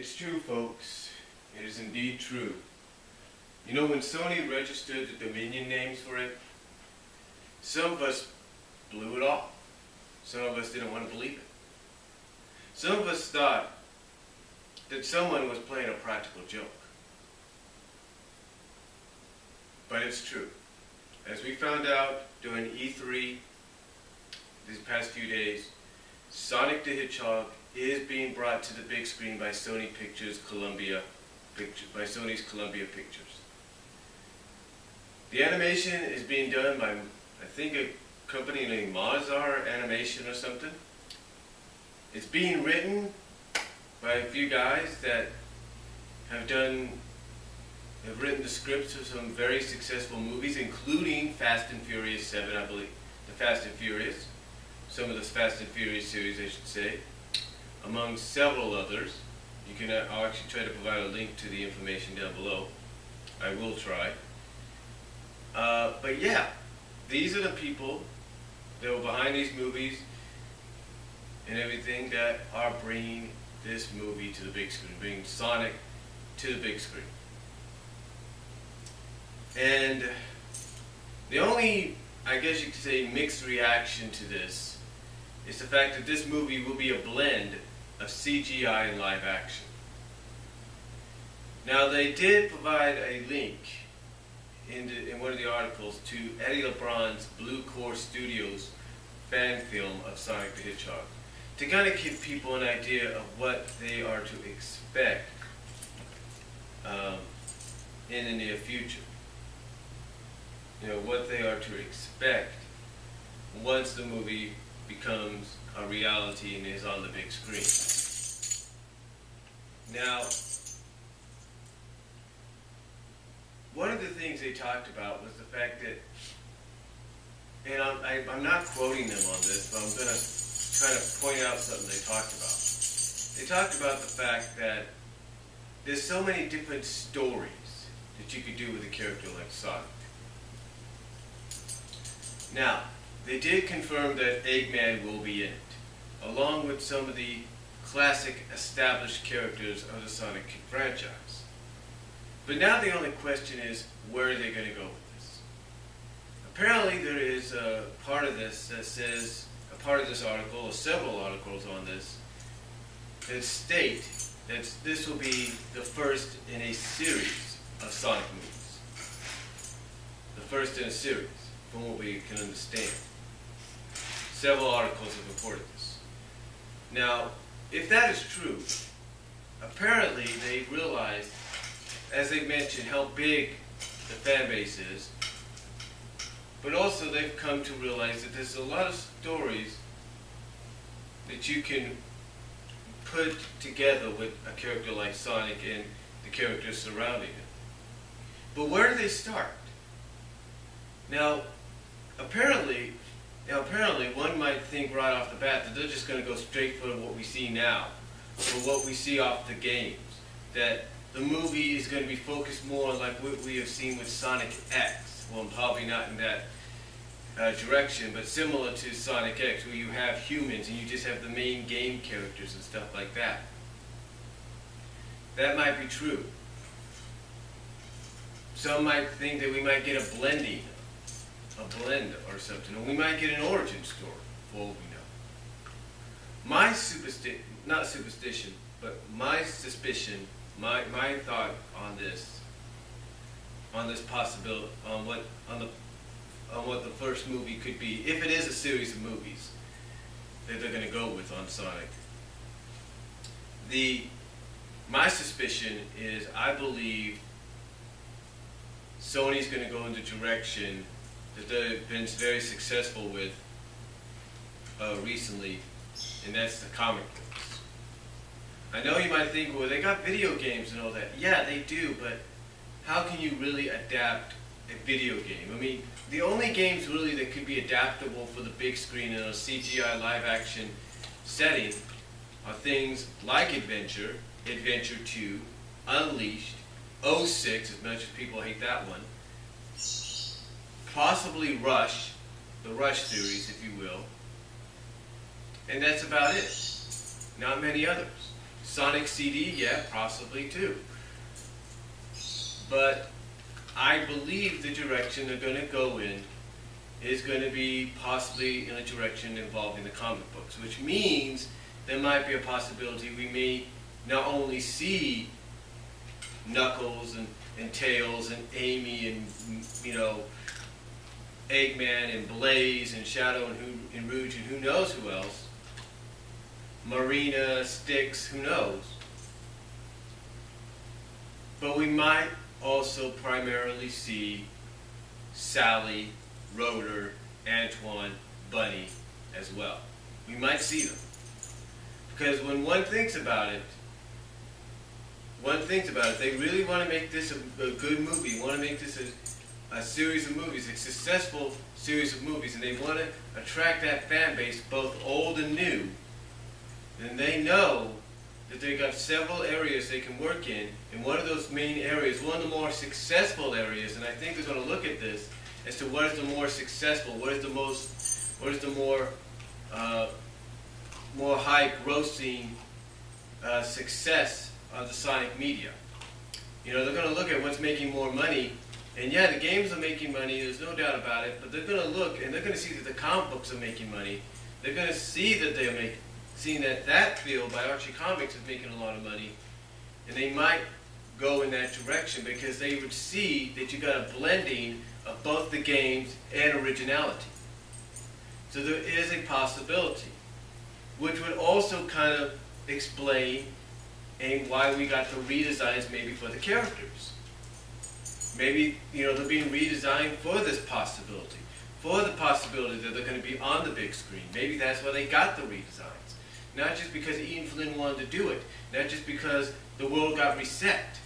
It's true, folks. It is indeed true. You know, when Sony registered the Dominion names for it, some of us blew it off. Some of us didn't want to believe it. Some of us thought that someone was playing a practical joke. But it's true. As we found out during E3 these past few days, Sonic the Hedgehog is being brought to the big screen by Sony Pictures by Sony's Columbia Pictures. The animation is being done by, I think, a company named Mozart Animation or something. It's being written by a few guys that have written the scripts of some very successful movies, including Fast and Furious 7, I believe. The Fast and Furious. Some of the Fast and Furious series, I should say. Among several others. I'll actually try to provide a link to the information down below. I will try. But yeah, these are the people that were behind these movies and everything that are bringing this movie to the big screen, bringing Sonic to the big screen. And the only, I guess you could say, mixed reaction to this is the fact that this movie will be a blend of CGI and live action. Now, they did provide a link in one of the articles to Eddie LeBron's Blue Core Studios fan film of Sonic the Hedgehog to kind of give people an idea of what they are to expect in the near future. You know, what they are to expect once the movie becomes a reality and is on the big screen. Now, one of the things they talked about was the fact that, and I'm not quoting them on this, but I'm going to kind of point out something they talked about. They talked about the fact that there's so many different stories that you could do with a character like Sonic. Now, they did confirm that Eggman will be in it, along with some of the classic established characters of the Sonic franchise. But now the only question is, where are they going to go with this? Apparently there is a part of this that says, a part of this article, or several articles on this, that state that this will be the first in a series of Sonic movies. The first in a series, from what we can understand. Several articles have reported this. Now, if that is true, apparently they realized, as they mentioned, how big the fan base is, but also they've come to realize that there's a lot of stories that you can put together with a character like Sonic and the characters surrounding him. But where do they start? Now, apparently one might think right off the bat that they're just going to go straight for what we see now, or what we see off the games. That the movie is going to be focused more on like what we have seen with Sonic X. Well, probably not in that direction, but similar to Sonic X, where you have humans and you just have the main game characters and stuff like that. That might be true. Some might think that we might get a blend or something, or we might get an origin story, for all we know. My not superstition, but my suspicion, my thought on this possibility, on what the first movie could be, if it is a series of movies that they're going to go with on Sonic. My suspicion is, I believe Sony's going to go in the direction that they've been very successful with recently, and that's the comic books. I know you might think, well, they got video games and all that. Yeah, they do, but how can you really adapt a video game? I mean, the only games really that could be adaptable for the big screen in a CGI live action setting are things like Adventure, Adventure 2, Unleashed, 06, as much as people hate that one, possibly Rush, the Rush series, if you will, and that's about it. Not many others. Sonic CD, yeah, possibly too. But I believe the direction they're going to go in is going to be possibly in a direction involving the comic books, which means there might be a possibility we may not only see Knuckles and Tails and Amy and, you know, Eggman and Blaze and Shadow and Rouge and who knows who else, Marina, Styx, who knows, but we might also primarily see Sally, Rotor, Antoine, Bunny as well. We might see them. Because when one thinks about it, they really want to make this a good movie, want to make this a series of movies, a successful series of movies, and they want to attract that fan base, both old and new, then they know that they got several areas they can work in, and one of those main areas, one of the more successful areas, and I think they're going to look at this as to what is the more successful, what is the more high grossing success of the Sonic media. You know, they're going to look at what's making more money, and yeah, the games are making money, there's no doubt about it, but they're going to look and they're going to see that the comic books are making money. They're going to see that seeing that field by Archie Comics is making a lot of money, and they might go in that direction because they would see that you got a blending of both the games and originality. So there is a possibility, which would also kind of explain why we got the redesigns maybe for the characters. Maybe, you know, they're being redesigned for this possibility, for the possibility that they're going to be on the big screen. Maybe that's why they got the redesigns. Not just because Ian Flynn wanted to do it, not just because the world got reset,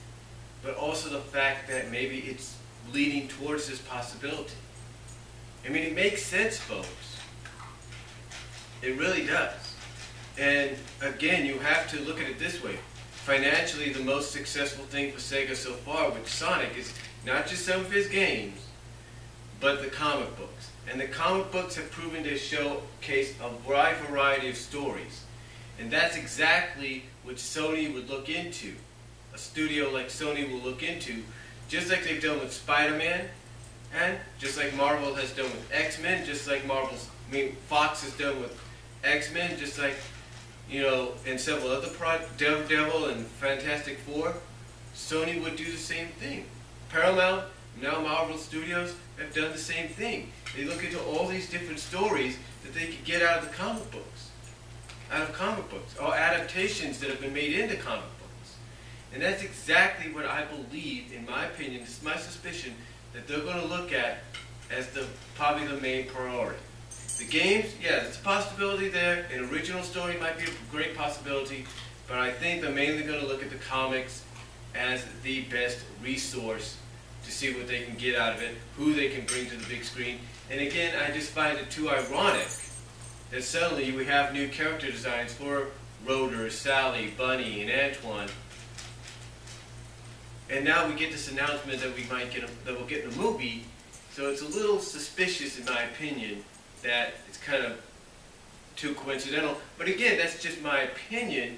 but also the fact that maybe it's leading towards this possibility. I mean, it makes sense, folks. It really does. And again, you have to look at it this way. Financially, the most successful thing for Sega so far with Sonic is not just some of his games, but the comic books. And the comic books have proven to showcase a wide variety of stories. And that's exactly what Sony would look into. A studio like Sony will look into, just like they've done with Spider-Man, and just like Marvel has done with X-Men, just like Fox has done with X-Men, just like, you know, and several other Daredevil and Fantastic Four. Sony would do the same thing. Paramount, now Marvel Studios, have done the same thing. They look into all these different stories that they could get out of the comic books. Or adaptations that have been made into comic books. And that's exactly what I believe, in my opinion, this is my suspicion, that they're going to look at as probably the main priority. The games, yeah, there's a possibility there. An original story might be a great possibility, but I think they're mainly going to look at the comics as the best resource to see what they can get out of it, who they can bring to the big screen. And again, I just find it too ironic that suddenly we have new character designs for Rotor, Sally, Bunny, and Antoine. And now we get this announcement that we'll get in the movie. So it's a little suspicious, in my opinion, that it's kind of too coincidental. But again, that's just my opinion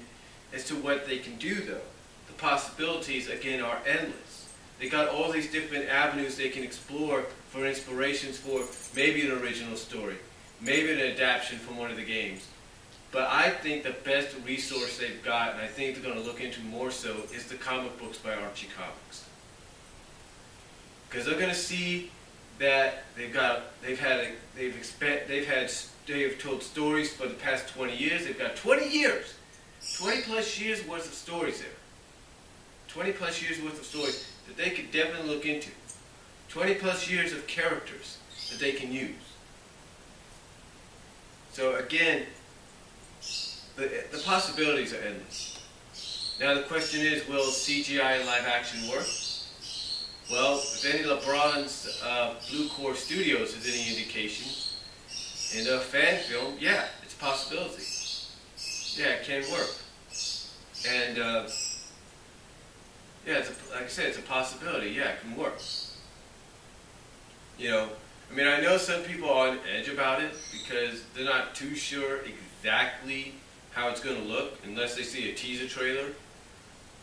as to what they can do, though. The possibilities, again, are endless. They got all these different avenues they can explore for inspirations for maybe an original story, maybe an adaptation from one of the games. But I think the best resource they've got, and I think they're going to look into more so, is the comic books by Archie Comics. Because they're going to see that they have told stories for the past 20 years. They've got 20 years, 20 plus years worth of stories there. 20 plus years worth of stories that they could definitely look into. 20 plus years of characters that they can use. So again, the possibilities are endless. Now the question is, will CGI and live action work? Well, if any LeBron's Blue Core Studios is any indication, in a fan film, yeah, it's a possibility. Yeah, it can work. And yeah, like I said, it's a possibility. Yeah, it can work. You know, I mean, I know some people are on edge about it because they're not too sure exactly how it's going to look unless they see a teaser trailer.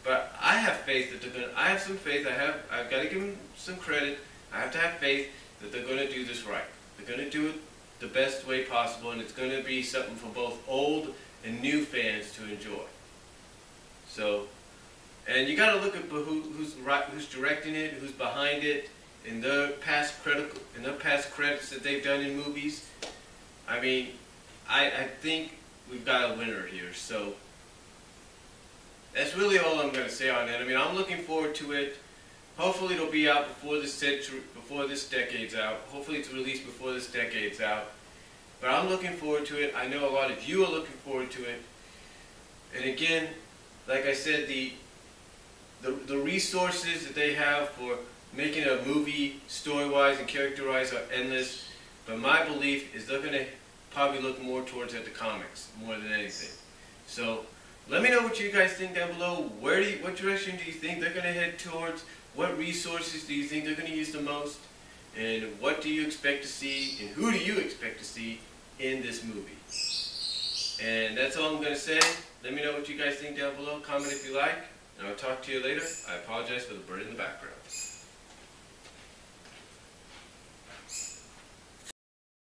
But I have faith that they're going to, I have some faith, I've got to give them some credit. I have to have faith that they're going to do this right. They're going to do it the best way possible, and it's going to be something for both old and new fans to enjoy. So, and you got to look at who's directing it, who's behind it, in their past credits that they've done in movies. I mean, I think we've got a winner here. So that's really all I'm going to say on it. I mean, I'm looking forward to it. Hopefully it'll be out before this decade's out. Hopefully it's released before this decade's out. But I'm looking forward to it. I know a lot of you are looking forward to it. And again, like I said, the resources that they have for making a movie story-wise and character-wise are endless. But my belief is they're going to probably look more towards the comics more than anything. So let me know what you guys think down below. What direction do you think they're going to head towards? What resources do you think they're going to use the most? And what do you expect to see? And who do you expect to see in this movie? And that's all I'm going to say. Let me know what you guys think down below. Comment if you like. And I'll talk to you later. I apologize for the bird in the background.